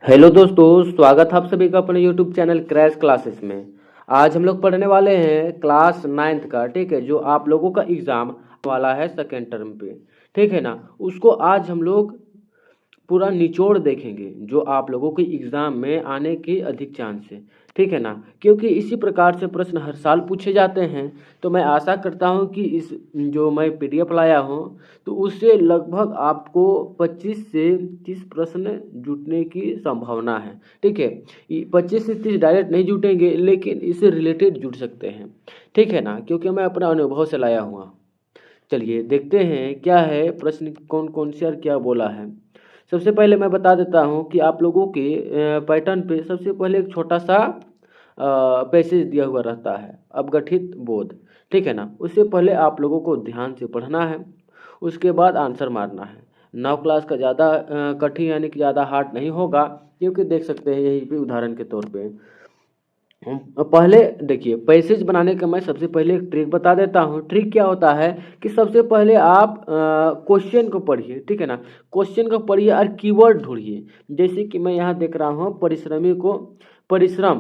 Hello दोस्तों, स्वागत है आप सभी का अपने यूट्यूब चैनल क्रैश क्लासेस में। आज हम लोग पढ़ने वाले हैं क्लास 9th का, ठीक है, जो आप लोगों का एग्ज़ाम वाला है सेकेंड टर्म पे, ठीक है ना। उसको आज हम लोग पूरा निचोड़ देखेंगे जो आप लोगों के एग्ज़ाम में आने की अधिक चांस है, ठीक है ना, क्योंकि इसी प्रकार से प्रश्न हर साल पूछे जाते हैं। तो मैं आशा करता हूं कि इस जो मैं पीडीएफ लाया हूं तो उससे लगभग आपको 25 से 30 प्रश्न जुटने की संभावना है, ठीक है। 25 से 30 डायरेक्ट नहीं जुटेंगे लेकिन इससे रिलेटेड जुट सकते हैं, ठीक है ना, क्योंकि मैं अपना अनुभव से लाया हुआ। चलिए देखते हैं क्या है प्रश्न, कौन कौन से और क्या बोला है। सबसे पहले मैं बता देता हूं कि आप लोगों के पैटर्न पे सबसे पहले एक छोटा सा पैसेज दिया हुआ रहता है, अपगठित बोध, ठीक है ना। उससे पहले आप लोगों को ध्यान से पढ़ना है, उसके बाद आंसर मारना है। 9 क्लास का ज़्यादा कठिन यानी कि ज़्यादा हार्ड नहीं होगा, क्योंकि देख सकते हैं यहीं पे उदाहरण के तौर पे पहले देखिए पैसेज बनाने का मैं सबसे पहले एक ट्रिक बता देता हूँ। ट्रिक क्या होता है कि सबसे पहले आप क्वेश्चन को पढ़िए, ठीक है ना। क्वेश्चन को पढ़िए और कीवर्ड ढूंढिए। जैसे कि मैं यहाँ देख रहा हूँ परिश्रम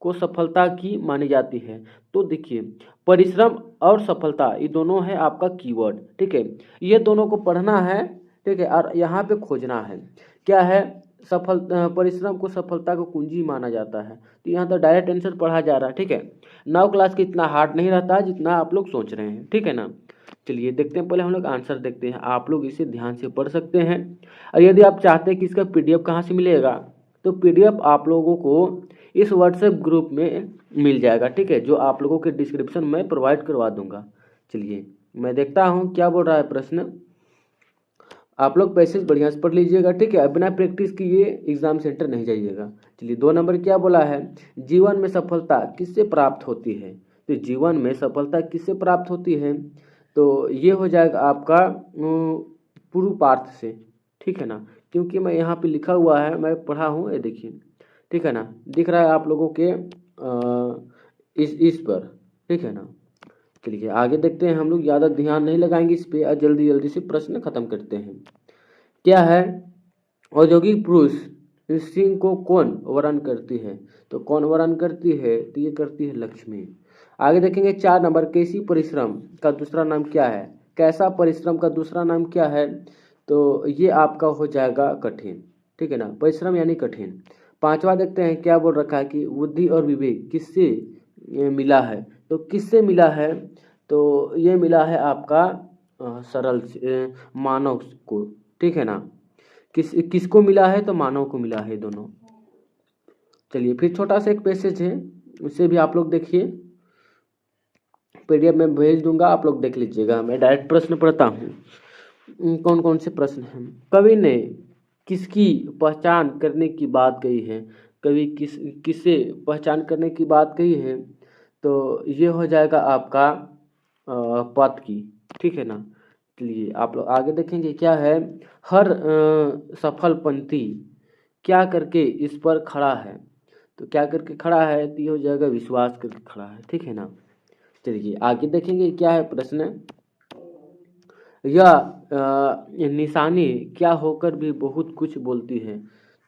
को सफलता की मानी जाती है। तो देखिए परिश्रम और सफलता ये दोनों है आपका कीवर्ड, ठीक है। ये दोनों को पढ़ना है, ठीक है, और यहाँ पे खोजना है क्या है। परिश्रम को सफलता को कुंजी माना जाता है। तो यहाँ तो डायरेक्ट आंसर पढ़ा जा रहा है, ठीक है। 9 क्लास की इतना हार्ड नहीं रहता है जितना आप लोग सोच रहे हैं, ठीक है ना। चलिए देखते हैं, पहले हम लोग आंसर देखते हैं। आप लोग इसे ध्यान से पढ़ सकते हैं। और यदि आप चाहते हैं कि इसका पीडीएफ कहाँ से मिलेगा, तो पीडीएफ आप लोगों को इस व्हाट्सएप ग्रुप में मिल जाएगा, ठीक है, जो आप लोगों के डिस्क्रिप्शन में प्रोवाइड करवा दूंगा। चलिए मैं देखता हूँ क्या बोल रहा है प्रश्न। आप लोग पैसेज बढ़िया से पढ़ लीजिएगा, ठीक है, बिना प्रैक्टिस किए एग्जाम सेंटर नहीं जाइएगा। चलिए 2 नंबर क्या बोला है, जीवन में सफलता किससे प्राप्त होती है। तो जीवन में सफलता किससे प्राप्त होती है, तो ये हो जाएगा आपका पूर्वार्थ से, ठीक है ना। क्योंकि मैं यहाँ पे लिखा हुआ है, मैं पढ़ा हूँ, ये देखिए, ठीक है ना, दिख रहा है आप लोगों के इस पर, ठीक है ना। चलिए आगे देखते हैं। हम लोग ज़्यादा ध्यान नहीं लगाएंगे इस पे और जल्दी जल्दी से प्रश्न खत्म करते हैं। क्या है, औद्योगिक पुरुष सिंह को कौन वर्ण करती है। तो कौन वर्ण करती है, तो ये करती है लक्ष्मी। आगे देखेंगे 4 नंबर, कैसी परिश्रम का दूसरा नाम क्या है। कैसा परिश्रम का दूसरा नाम क्या है, तो ये आपका हो जाएगा कठिन, ठीक है ना, परिश्रम यानी कठिन। 5वां देखते हैं क्या बोल रखा है कि बुद्धि और विवेक किससे मिला है। तो किससे मिला है, तो ये मिला है आपका सरल मानव को, ठीक है ना। किसको मिला है, तो मानव को मिला है दोनों। चलिए फिर छोटा सा एक पैसेज है, उसे भी आप लोग देखिए, पीडीएफ में भेज दूंगा, आप लोग देख लीजिएगा। मैं डायरेक्ट प्रश्न पढ़ता हूँ। कौन कौन से प्रश्न हैं। कवि ने किसकी पहचान करने की बात कही है। कवि किससे पहचान करने की बात कही है, तो ये हो जाएगा आपका पद की, ठीक है ना। चलिए आप लोग आगे देखेंगे क्या है, हर सफल पंथी क्या करके इस पर खड़ा है। तो क्या करके खड़ा है, तो ये हो जाएगा विश्वास करके खड़ा है, ठीक है ना। चलिए आगे देखेंगे क्या है प्रश्न, यह निशानी क्या होकर भी बहुत कुछ बोलती है।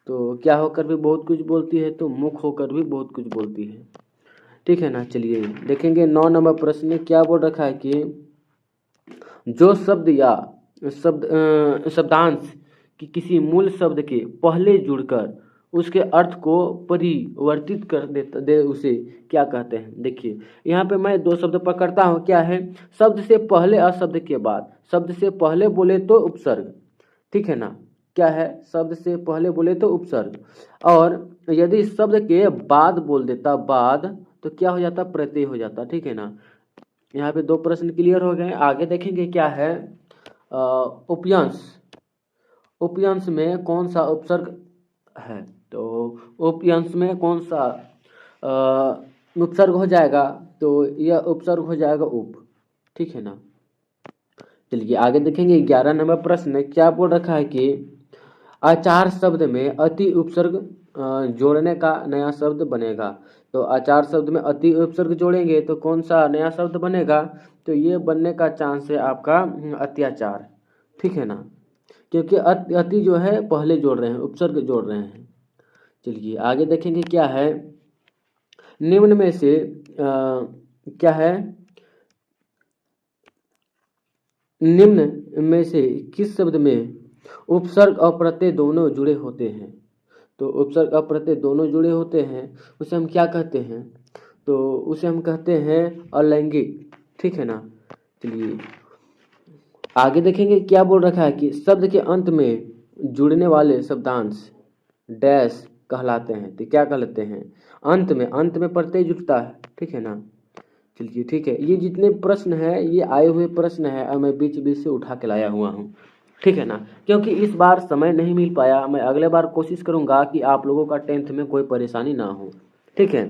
तो क्या होकर भी बहुत कुछ बोलती है, तो मुख होकर भी बहुत कुछ बोलती है, ठीक है ना। चलिए देखेंगे 9 नंबर प्रश्न में क्या बोल रखा है कि जो शब्द या शब्दांश की किसी मूल शब्द के पहले जुड़कर उसके अर्थ को परिवर्तित कर दे उसे क्या कहते हैं। देखिए यहाँ पे मैं 2 शब्द पकड़ता हूँ, क्या है, शब्द से पहले और शब्द के बाद। शब्द से पहले बोले तो उपसर्ग, ठीक है ना। क्या है, शब्द से पहले बोले तो उपसर्ग, और यदि शब्द के बाद बोल देता बाद, तो क्या हो जाता, प्रत्यय हो जाता, ठीक है ना। यहाँ पे 2 प्रश्न क्लियर हो गए। आगे देखेंगे क्या है, उपयंश। उपयंश में कौन सा उपसर्ग है, तो उपयंश में कौन सा उपसर्ग हो जाएगा, तो यह उपसर्ग हो जाएगा उप, ठीक है ना। चलिए आगे देखेंगे 11 नंबर प्रश्न क्या बोल रखा है कि आचार शब्द में अति उपसर्ग जोड़ने का नया शब्द बनेगा। तो आचार शब्द में अति उपसर्ग जोड़ेंगे तो कौन सा नया शब्द बनेगा, तो ये बनने का चांस है आपका अत्याचार, ठीक है ना। क्योंकि अति जो है पहले जोड़ रहे हैं, उपसर्ग जोड़ रहे हैं। चलिए आगे देखेंगे क्या है, निम्न में से क्या है, निम्न में से किस शब्द में उपसर्ग और प्रत्यय दोनों जुड़े होते हैं। तो उपसर्ग और प्रत्यय दोनों जुड़े होते हैं उसे हम क्या कहते हैं, तो उसे हम कहते हैं अलैंगिक, ठीक है ना। चलिए आगे देखेंगे क्या बोल रखा है कि शब्द के अंत में जुड़ने वाले शब्दांश डैश कहलाते हैं। तो क्या कहलाते हैं, अंत में प्रत्यय जुड़ता है, ठीक है ना। चलिए ठीक है, ये जितने प्रश्न है ये आए हुए प्रश्न है और मैं बीच बीच से उठा के लाया हुआ हूँ, ठीक है ना। क्योंकि इस बार समय नहीं मिल पाया, मैं अगले बार कोशिश करूँगा कि आप लोगों का 10th में कोई परेशानी ना हो, ठीक है।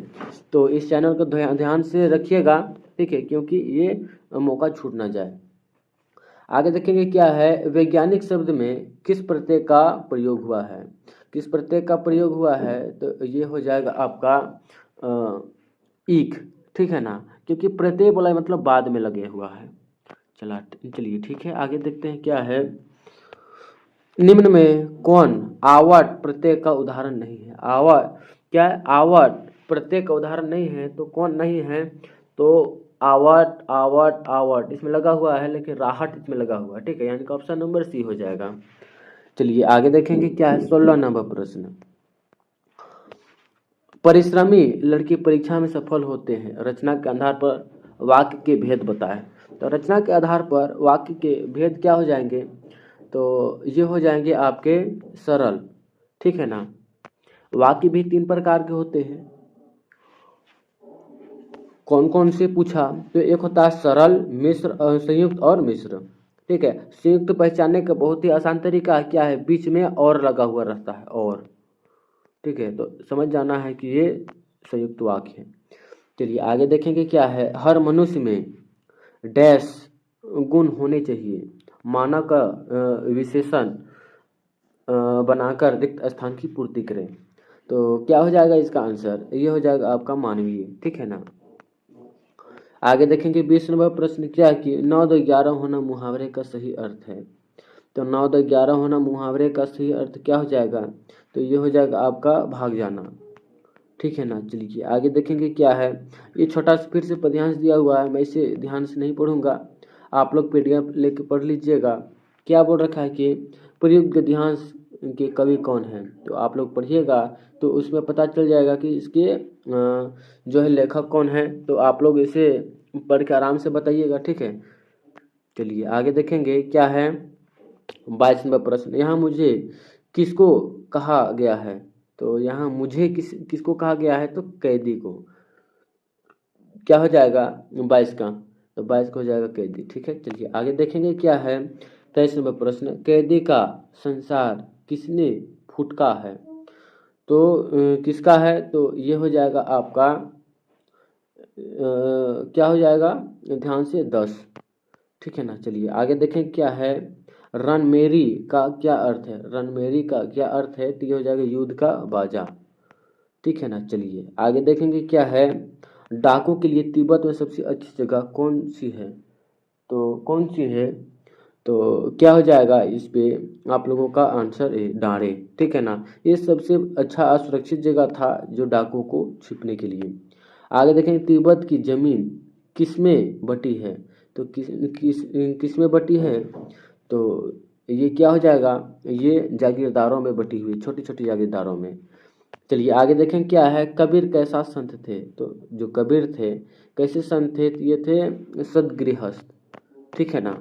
तो इस चैनल को ध्यान से रखिएगा, ठीक है, क्योंकि ये मौका छूट ना जाए। आगे देखेंगे क्या है, वैज्ञानिक शब्द में किस प्रत्यय का प्रयोग हुआ है। किस प्रत्यय का प्रयोग हुआ है, तो ये हो जाएगा आपका ईक, ठीक है ना, क्योंकि प्रत्यय बोला है मतलब बाद में लगे हुआ है। चलिए ठीक है, आगे देखते हैं क्या है, निम्न में कौन आवाट प्रत्यय का उदाहरण नहीं है। आवाट क्या है, आवाट प्रत्यय का उदाहरण नहीं है, तो कौन नहीं है, तो आवाट आवाट आवाट इसमें लगा हुआ है, लेकिन राहट इसमें लगा हुआ है, ठीक है, यानी कि ऑप्शन नंबर सी हो जाएगा। चलिए आगे देखेंगे क्या है, 16 नंबर प्रश्न, परिश्रमी लड़की परीक्षा में सफल होते हैं, रचना के आधार पर वाक्य के भेद बताएं। तो रचना के आधार पर वाक्य के भेद क्या हो जाएंगे, तो ये हो जाएंगे आपके सरल, ठीक है ना। वाक्य भी 3 प्रकार के होते हैं, कौन कौन से पूछा, तो एक होता है सरल, मिश्र, संयुक्त और मिश्र, ठीक है। संयुक्त पहचानने का बहुत ही आसान तरीका क्या है, बीच में और लगा हुआ रहता है और, ठीक है, तो समझ जाना है कि ये संयुक्त वाक्य है। चलिए आगे देखेंगे क्या है, हर मनुष्य में डैश गुण होने चाहिए, मानव का विशेषण बनाकर रिक्त स्थान की पूर्ति करें। तो क्या हो जाएगा इसका आंसर, ये हो जाएगा आपका मानवीय, ठीक है ना। आगे देखेंगे 20 नंबर प्रश्न क्या है कि 9 2 11 होना मुहावरे का सही अर्थ है। तो 9 2 11 होना मुहावरे का सही अर्थ क्या हो जाएगा, तो ये हो जाएगा आपका भाग जाना, ठीक है ना। चलिए आगे देखेंगे क्या है, ये छोटा सा फिर से पद्यांश दिया हुआ है, मैं इसे ध्यान से नहीं पढ़ूंगा, आप लोग पीडीएफ लेके पढ़ लीजिएगा। क्या बोल रखा है कि प्रयुक्त गद्यांश के कवि कौन है, तो आप लोग पढ़िएगा तो उसमें पता चल जाएगा कि इसके जो है लेखक कौन है, तो आप लोग इसे पढ़ के आराम से बताइएगा, ठीक है। चलिए आगे देखेंगे क्या है, 22 नंबर प्रश्न, यहाँ मुझे किसको कहा गया है। तो यहाँ मुझे किसको कहा गया है, तो कैदी को, क्या हो जाएगा 22 का, तो 22 को हो जाएगा कैदी, ठीक है। चलिए आगे देखेंगे क्या है, 23 नंबर प्रश्न, कैदी का संसार किसने फुटका है। तो किसका है, तो ये हो जाएगा आपका क्या हो जाएगा, ध्यान से 10, ठीक है ना। चलिए आगे देखें क्या है, रणमेरी का क्या अर्थ है। रणमेरी का क्या अर्थ है, तो ये हो जाएगा युद्ध का बाजा, ठीक है ना। चलिए आगे देखेंगे क्या है, डाकू के लिए तिब्बत में सबसे अच्छी जगह कौन सी है। तो कौन सी है, तो क्या हो जाएगा इस पे आप लोगों का आंसर है डांडे, ठीक है ना। ये सबसे अच्छा असुरक्षित जगह था जो डाकू को छिपने के लिए। आगे देखेंगे तिब्बत की जमीन किसमें बटी है, तो किस में बटी है, तो ये क्या हो जाएगा, ये जागीरदारों में बटी हुई, छोटी छोटी जागीरदारों में। चलिए आगे देखें क्या है, कबीर कैसा संत थे। तो जो कबीर थे कैसे संत थे, ये थे सदगृहस्थ, ठीक है ना,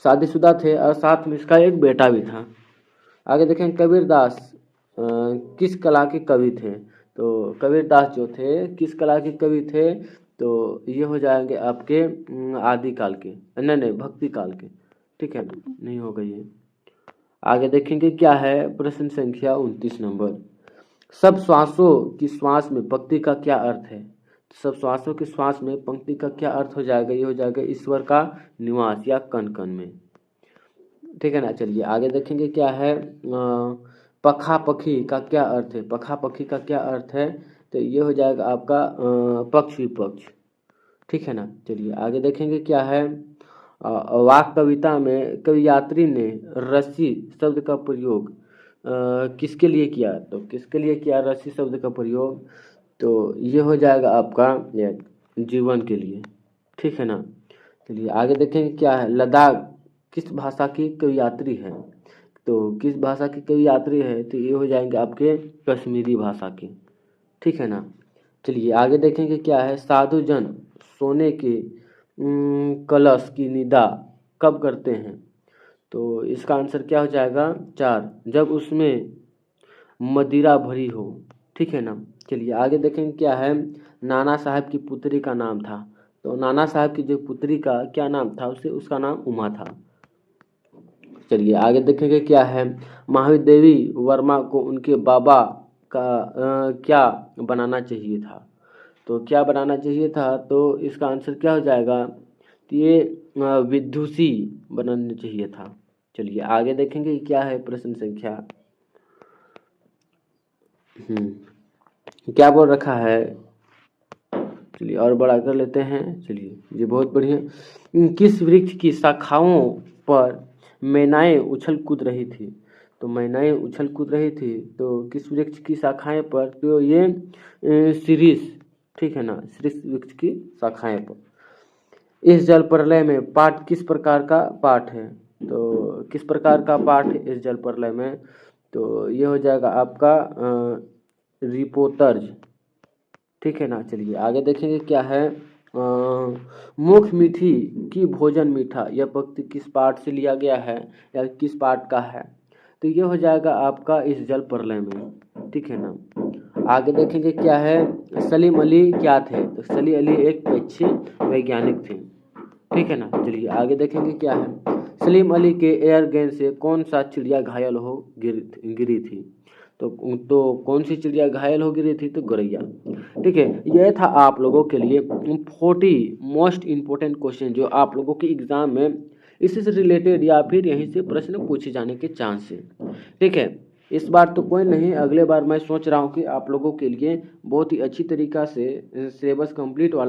शादीशुदा थे और साथ में इसका एक बेटा भी था। आगे देखें कबीरदास किस कला के कवि थे। तो कबीरदास जो थे किस कला के कवि थे, तो ये हो जाएंगे आपके आदि काल के, नहीं भक्ति काल के, ठीक है ना, नहीं होगा ये। आगे देखेंगे क्या है, प्रश्न संख्या 29 नंबर, सब श्वासों की श्वास में पंक्ति का क्या अर्थ है। सब श्वासों की श्वास में पंक्ति का क्या अर्थ हो जाएगा, ये हो जाएगा ईश्वर का निवास या कण कण में, ठीक है ना। चलिए आगे देखेंगे क्या है, पखा पखी का क्या अर्थ है। पखा पखी का क्या अर्थ है, तो ये हो जाएगा आपका पक्ष विपक्ष, ठीक है ना। चलिए आगे देखेंगे क्या है, वाक कविता में कवि यात्री ने रस्सी शब्द का प्रयोग किसके लिए किया, तो किसके लिए किया रस्सी शब्द का प्रयोग, तो ये हो जाएगा आपका ये जीवन के लिए, ठीक है ना। चलिए आगे देखेंगे क्या है। लद्दाख किस भाषा की कवि यात्री है, तो किस भाषा की कवि यात्री है, तो ये हो जाएंगे आपके कश्मीरी भाषा के, ठीक है ना। चलिए आगे देखेंगे क्या है। साधु जन सोने के कलश की निदा कब करते हैं, तो इसका आंसर क्या हो जाएगा 4, जब उसमें मदिरा भरी हो, ठीक है ना। चलिए आगे देखेंगे क्या है। नाना साहब की पुत्री का नाम था, तो नाना साहब की जो पुत्री का क्या नाम था, उसका नाम उमा था। चलिए आगे देखेंगे क्या है। महावीर देवी वर्मा को उनके बाबा का क्या बनाना चाहिए था, तो क्या बनाना चाहिए था, तो इसका आंसर क्या हो जाएगा, तो ये विदुषी बनाना चाहिए था। चलिए आगे देखेंगे क्या है प्रश्न संख्या क्या बोल रखा है। चलिए और बड़ा कर लेते हैं। चलिए ये बहुत बढ़िया। किस वृक्ष की शाखाओं पर मैनाएं उछल कूद रही थी, तो मैनाएं उछल कूद रही थी, तो किस वृक्ष की शाखाएं पर, तो ये शीरीष, ठीक है ना, शीरीष वृक्ष की शाखाएं पर। इस जल प्रलय में पाठ किस प्रकार का पाठ है, तो किस प्रकार का पाठ है इस जल प्रलय में, तो ये हो जाएगा आपका रिपोतर्ज, ठीक है ना। चलिए आगे देखेंगे क्या है। मुख मीठी की भोजन मीठा, यह पंक्ति किस पाठ से लिया गया है या किस पाठ का है, तो ये हो जाएगा आपका इस जल प्रलय में, ठीक है ना। आगे देखेंगे क्या है। सलीम अली क्या थे, तो सलीम अली एक पक्षी वैज्ञानिक थे, ठीक है ना। चलिए आगे देखेंगे क्या है। सलीम अली के एयर गन से कौन सा चिड़िया घायल हो गिरी थी, तो कौन सी चिड़िया घायल हो गिरी थी, तो गौरैया, ठीक है। यह था आप लोगों के लिए 40 मोस्ट इम्पोर्टेंट क्वेश्चन जो आप लोगों के एग्जाम में इसी से रिलेटेड या फिर यहीं से प्रश्न पूछे जाने के चांस है, ठीक है। इस बार तो कोई नहीं, अगले बार मैं सोच रहा हूँ कि आप लोगों के लिए बहुत ही अच्छी तरीका से सिलेबस कंप्लीट वाला